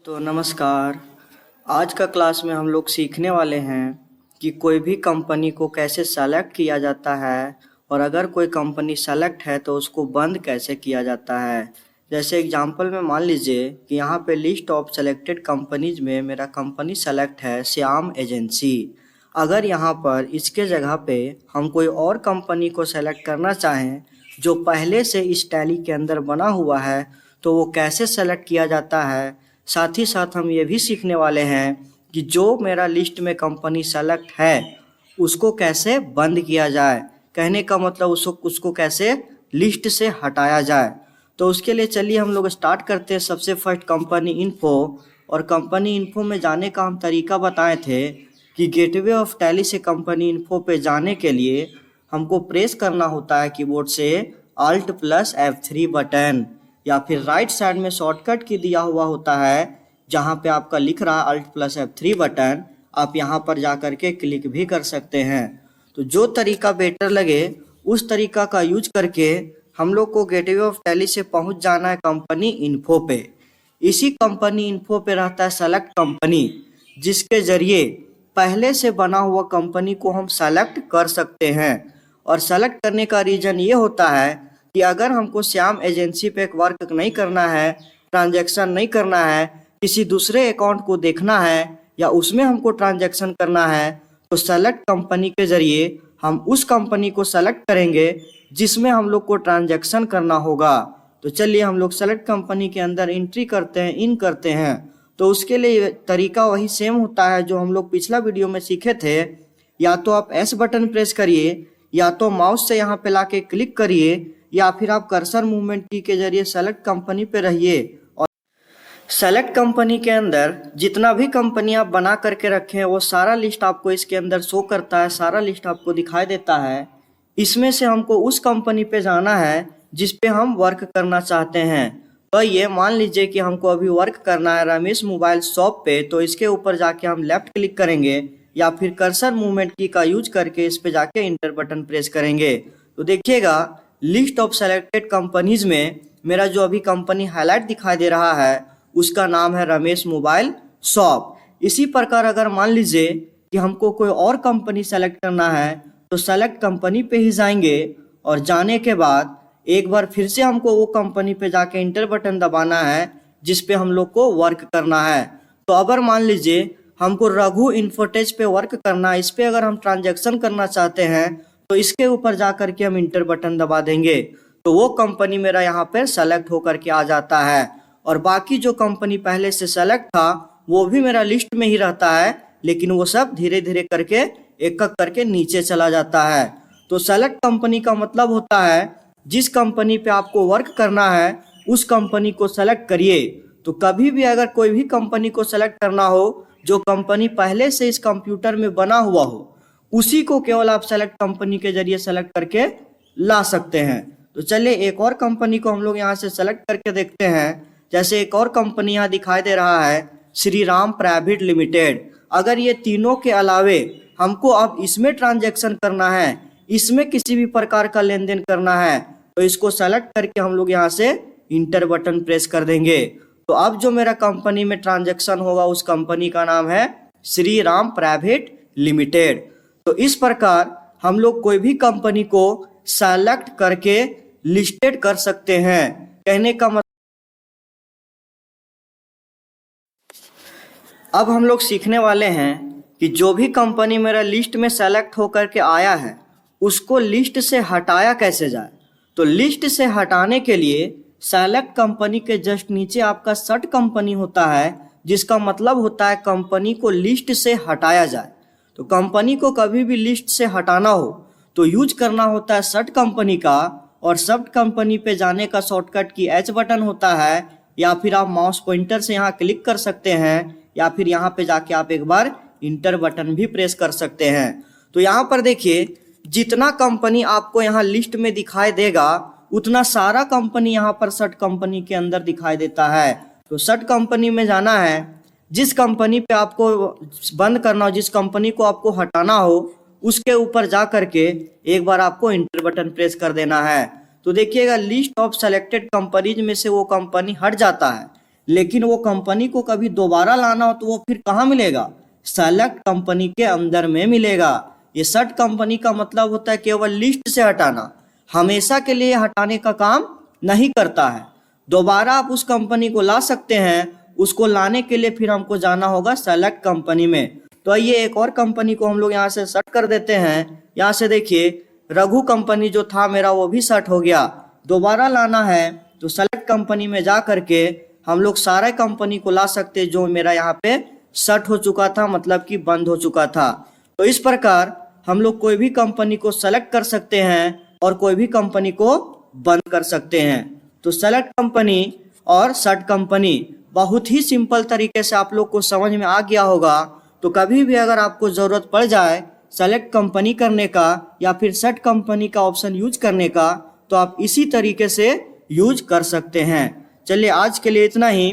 तो नमस्कार। आज का क्लास में हम लोग सीखने वाले हैं कि कोई भी कंपनी को कैसे सेलेक्ट किया जाता है और अगर कोई कंपनी सेलेक्ट है तो उसको बंद कैसे किया जाता है। जैसे एग्जांपल में मान लीजिए कि यहाँ पे लिस्ट ऑफ सेलेक्टेड कंपनीज में मेरा कंपनी सेलेक्ट है श्याम एजेंसी। अगर यहाँ पर इसके जगह पे हम कोई और कंपनी को सेलेक्ट करना चाहें जो पहले से इस टैली के अंदर बना हुआ है तो वो कैसे सेलेक्ट किया जाता है। साथ ही साथ हम ये भी सीखने वाले हैं कि जो मेरा लिस्ट में कंपनी सेलेक्ट है उसको कैसे बंद किया जाए। कहने का मतलब उसको कैसे लिस्ट से हटाया जाए। तो उसके लिए चलिए हम लोग स्टार्ट करते हैं। सबसे फर्स्ट कंपनी इन्फो, और कंपनी इन्फो में जाने का हम तरीका बताए थे कि गेटवे ऑफ टैली से कंपनी इन्फो पे जाने के लिए हमको प्रेस करना होता है कीबोर्ड से Alt+F3 बटन, या फिर राइट साइड में शॉर्टकट की दिया हुआ होता है जहां पे आपका लिख रहा है Alt+F3 बटन। आप यहां पर जा करके क्लिक भी कर सकते हैं। तो जो तरीका बेटर लगे उस तरीका का यूज करके हम लोग को गेटवे ऑफ टैली से पहुंच जाना है कंपनी इन्फो पे। इसी कंपनी इन्फो पे रहता है सेलेक्ट कंपनी, जिसके जरिए पहले से बना हुआ कंपनी को हम सेलेक्ट कर सकते हैं। और सेलेक्ट करने का रीजन ये होता है कि अगर हमको श्याम एजेंसी पे एक वर्क नहीं करना है, ट्रांजैक्शन नहीं करना है, किसी दूसरे अकाउंट को देखना है या उसमें हमको ट्रांजैक्शन करना है, तो सेलेक्ट कंपनी के जरिए हम उस कंपनी को सेलेक्ट करेंगे जिसमें हम लोग को ट्रांजैक्शन करना होगा। तो चलिए हम लोग सेलेक्ट कंपनी के अंदर एंट्री करते हैं, इन करते हैं। तो उसके लिए तरीका वही सेम होता है जो हम लोग पिछला वीडियो में सीखे थे। या तो आप एस बटन प्रेस करिए, या तो माउस से यहाँ पे लाके क्लिक करिए, या फिर आप कर्सर मूवमेंट की के जरिए सेलेक्ट कंपनी पे रहिए। और सेलेक्ट कंपनी के अंदर जितना भी कंपनी आप बना करके रखे हैं वो सारा लिस्ट आपको इसके अंदर शो करता है, सारा लिस्ट आपको दिखाई देता है। इसमें से हमको उस कंपनी पे जाना है जिस पे हम वर्क करना चाहते हैं। तो ये मान लीजिए कि हमको अभी वर्क करना है रमेश मोबाइल शॉप पे, तो इसके ऊपर जाके हम लेफ्ट क्लिक करेंगे या फिर कर्सर मूवमेंट की का यूज करके इस पे जाके इंटर बटन प्रेस करेंगे। तो देखिएगा लिस्ट ऑफ सेलेक्टेड कंपनीज में मेरा जो अभी कंपनी हाईलाइट दिखाई दे रहा है उसका नाम है रमेश मोबाइल शॉप। इसी प्रकार अगर मान लीजिए कि हमको कोई और कंपनी सेलेक्ट करना है तो सेलेक्ट कंपनी पे ही जाएंगे, और जाने के बाद एक बार फिर से हमको वो कंपनी पे जाके इंटर बटन दबाना है जिस पे हम लोग को वर्क करना है। तो अगर मान लीजिए हमको रघु इन्फोटेज पे वर्क करना है, इस पे अगर हम ट्रांजैक्शन करना चाहते हैं तो इसके ऊपर जा करके हम इंटर बटन दबा देंगे, तो वो कंपनी मेरा यहाँ पे सेलेक्ट होकर के आ जाता है। और बाकी जो कंपनी पहले से सेलेक्ट था वो भी मेरा लिस्ट में ही रहता है, लेकिन वो सब धीरे धीरे करके एक एक करके नीचे चला जाता है। तो सेलेक्ट कंपनी का मतलब होता है जिस कंपनी पे आपको वर्क करना है उस कंपनी को सेलेक्ट करिए। तो कभी भी अगर कोई भी कंपनी को सेलेक्ट करना हो जो कंपनी पहले से इस कंप्यूटर में बना हुआ हो, उसी को केवल आप सेलेक्ट कंपनी के जरिए सेलेक्ट करके ला सकते हैं। तो चलिए एक और कंपनी को हम लोग यहाँ से सेलेक्ट करके देखते हैं। जैसे एक और कंपनी यहाँ दिखाई दे रहा है श्री राम प्राइवेट लिमिटेड। अगर ये तीनों के अलावे हमको अब इसमें ट्रांजैक्शन करना है, इसमें किसी भी प्रकार का लेन देन करना है, तो इसको सेलेक्ट करके हम लोग यहाँ से इंटर बटन प्रेस कर देंगे। तो अब जो मेरा कंपनी में ट्रांजैक्शन होगा उस कंपनी का नाम है श्री राम प्राइवेट लिमिटेड। तो इस प्रकार हम लोग कोई भी कंपनी को सेलेक्ट करके लिस्टेड कर सकते हैं। कहने का मतलब अब हम लोग सीखने वाले हैं कि जो भी कंपनी मेरा लिस्ट में सेलेक्ट होकर के आया है उसको लिस्ट से हटाया कैसे जाए। तो लिस्ट से हटाने के लिए सेलेक्ट कंपनी के जस्ट नीचे आपका सर्ट कंपनी होता है, जिसका मतलब होता है कंपनी को लिस्ट से हटाया जाए। तो कंपनी को कभी भी लिस्ट से हटाना हो तो यूज करना होता है सर्ट कंपनी का, और सर्ट कंपनी पे जाने का शॉर्टकट की एच बटन होता है, या फिर आप माउस पॉइंटर से यहाँ क्लिक कर सकते हैं, या फिर यहाँ पे जाके आप एक बार इंटर बटन भी प्रेस कर सकते हैं। तो यहाँ पर देखिए जितना कंपनी आपको यहाँ लिस्ट में दिखाई देगा उतना सारा कंपनी यहाँ पर सर्ट कंपनी के अंदर दिखाई देता है। तो सर्ट कंपनी में जाना है, जिस कंपनी पे आपको बंद करना हो, जिस कंपनी को आपको हटाना हो, उसके ऊपर जा करके एक बार आपको इंटर बटन प्रेस कर देना है। तो देखिएगा लिस्ट ऑफ सेलेक्टेड कंपनीज में से वो कंपनी हट जाता है, लेकिन वो कंपनी को कभी दोबारा लाना हो तो वो फिर कहाँ मिलेगा? सेलेक्ट कंपनी के अंदर में मिलेगा। ये सट कंपनी का मतलब होता है केवल लिस्ट से हटाना, हमेशा के लिए हटाने का काम नहीं करता है। दोबारा आप उस कंपनी को ला सकते हैं, उसको लाने के लिए फिर हमको जाना होगा सेलेक्ट कंपनी में। तो आइए एक और कंपनी को हम लोग यहाँ से सर्ट कर देते हैं। यहाँ से देखिए रघु कंपनी जो था मेरा वो भी सर्ट हो गया। दोबारा लाना है तो सेलेक्ट कंपनी में जा करके हम लोग सारे कंपनी को ला सकते जो मेरा यहाँ पे सर्ट हो चुका था, मतलब कि बंद हो चुका था। तो इस प्रकार हम लोग कोई भी कंपनी को सेलेक्ट कर सकते हैं और कोई भी कंपनी को बंद कर सकते हैं। तो सेलेक्ट कंपनी और सर्ट कंपनी बहुत ही सिंपल तरीके से आप लोग को समझ में आ गया होगा। तो कभी भी अगर आपको ज़रूरत पड़ जाए सेलेक्ट कंपनी करने का या फिर सर्ट कंपनी का ऑप्शन यूज करने का, तो आप इसी तरीके से यूज कर सकते हैं। चलिए आज के लिए इतना ही।